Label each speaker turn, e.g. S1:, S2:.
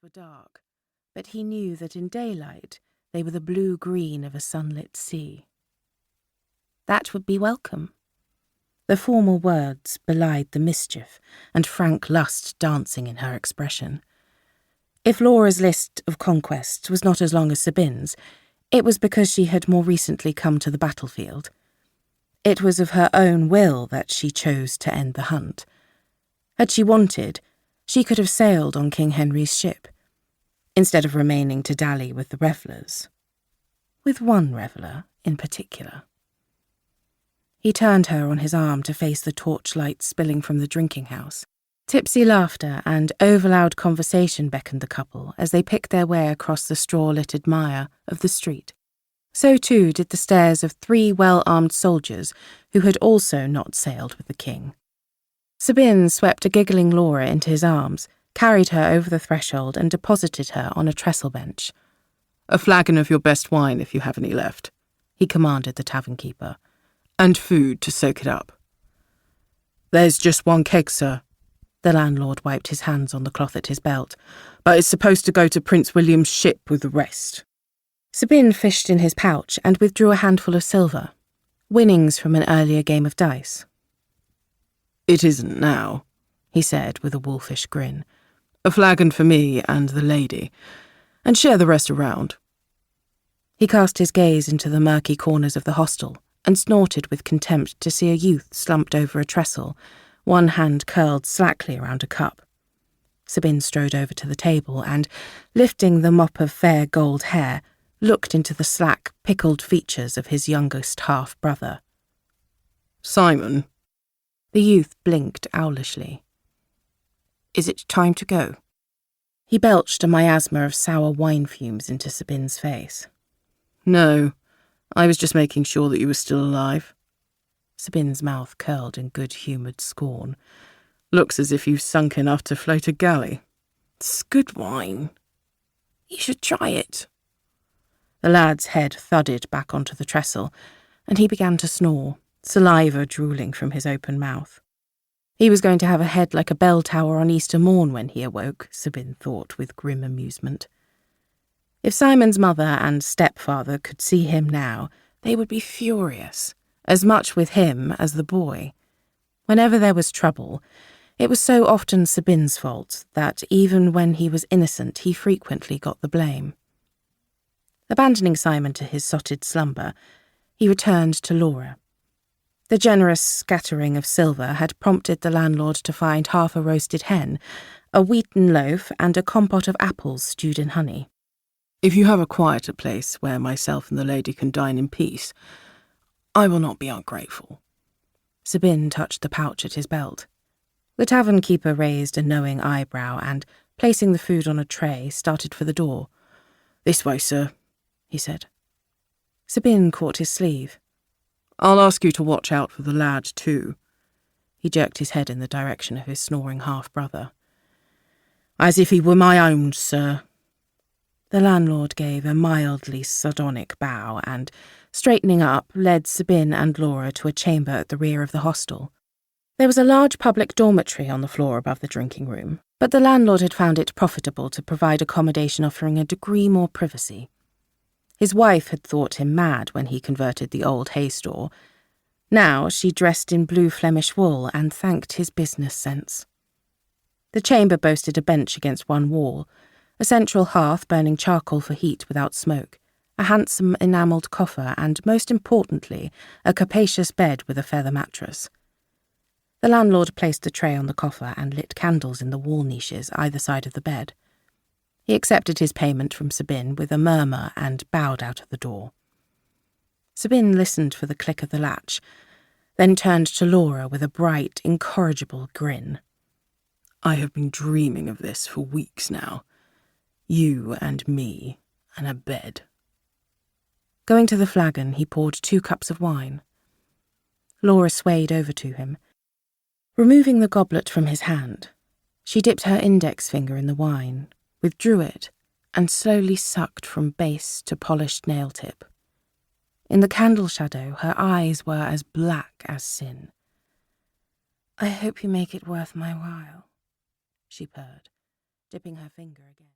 S1: were dark, but he knew that in daylight they were the blue-green of a sunlit sea. That would be welcome. The formal words belied the mischief and frank lust dancing in her expression. If Laura's list of conquests was not as long as Sabin's, it was because she had more recently come to the battlefield. It was of her own will that she chose to end the hunt. Had she wanted, she could have sailed on King Henry's ship, instead of remaining to dally with the revellers. With one reveller in particular. He turned her on his arm to face the torchlight spilling from the drinking house. Tipsy laughter and overloud conversation beckoned the couple as they picked their way across the straw-littered mire of the street. So too did the stares of 3 well-armed soldiers who had also not sailed with the king. Sabin swept a giggling Laura into his arms, carried her over the threshold and deposited her on a trestle bench.
S2: "A flagon of your best wine if you have any left," he commanded the tavern-keeper. "And food to soak it up." "There's just 1 keg, sir." The landlord wiped his hands on the cloth at his belt. "But it's supposed to go to Prince William's ship with the rest."
S1: Sabin fished in his pouch and withdrew a handful of silver, winnings from an earlier game of dice.
S2: "It isn't now," he said with a wolfish grin. "A flagon for me and the lady, and share the rest around."
S1: He cast his gaze into the murky corners of the hostel and snorted with contempt to see a youth slumped over a trestle, one hand curled slackly around a cup. Sabin strode over to the table and, lifting the mop of fair gold hair, looked into the slack, pickled features of his youngest half-brother.
S2: "Simon."
S1: The youth blinked owlishly. "Is it time to go?" He belched a miasma of sour wine fumes into Sabin's face.
S2: "No, I was just making sure that you were still alive."
S1: Sabin's mouth curled in good-humoured scorn.
S2: "Looks as if you've sunk enough to float a galley. It's good wine.
S1: You should try it." The lad's head thudded back onto the trestle, and he began to snore, saliva drooling from his open mouth. He was going to have a head like a bell tower on Easter morn when he awoke, Sabin thought with grim amusement. If Simon's mother and stepfather could see him now, they would be furious, as much with him as the boy. Whenever there was trouble, it was so often Sabin's fault that even when he was innocent he frequently got the blame. Abandoning Simon to his sotted slumber, he returned to Laura. The generous scattering of silver had prompted the landlord to find half a roasted hen, a wheaten loaf and a compote of apples stewed in honey.
S2: "If you have a quieter place where myself and the lady can dine in peace, I will not be ungrateful."
S1: Sabin touched the pouch at his belt. The tavern-keeper raised a knowing eyebrow and, placing the food on a tray, started for the door.
S2: "This way, sir," he said.
S1: Sabin caught his sleeve.
S2: "I'll ask you to watch out for the lad, too." He jerked his head in the direction of his snoring half-brother. "As if he were my own, sir."
S1: The landlord gave a mildly sardonic bow and, straightening up, led Sabin and Laura to a chamber at the rear of the hostel. There was a large public dormitory on the floor above the drinking room, but the landlord had found it profitable to provide accommodation offering a degree more privacy. His wife had thought him mad when he converted the old hay store. Now she dressed in blue Flemish wool and thanked his business sense. The chamber boasted a bench against one wall, a central hearth burning charcoal for heat without smoke, a handsome enamelled coffer and, most importantly, a capacious bed with a feather mattress. The landlord placed the tray on the coffer and lit candles in the wall niches either side of the bed. He accepted his payment from Sabin with a murmur and bowed out of the door. Sabin listened for the click of the latch, then turned to Laura with a bright, incorrigible grin.
S2: "I have been dreaming of this for weeks now. You and me and a bed."
S1: Going to the flagon, he poured 2 cups of wine. Laura swayed over to him. Removing the goblet from his hand, she dipped her index finger in the wine, withdrew it, and slowly sucked from base to polished nail tip. In the candle shadow, her eyes were as black as sin. "I hope you make it worth my while," she purred, dipping her finger again.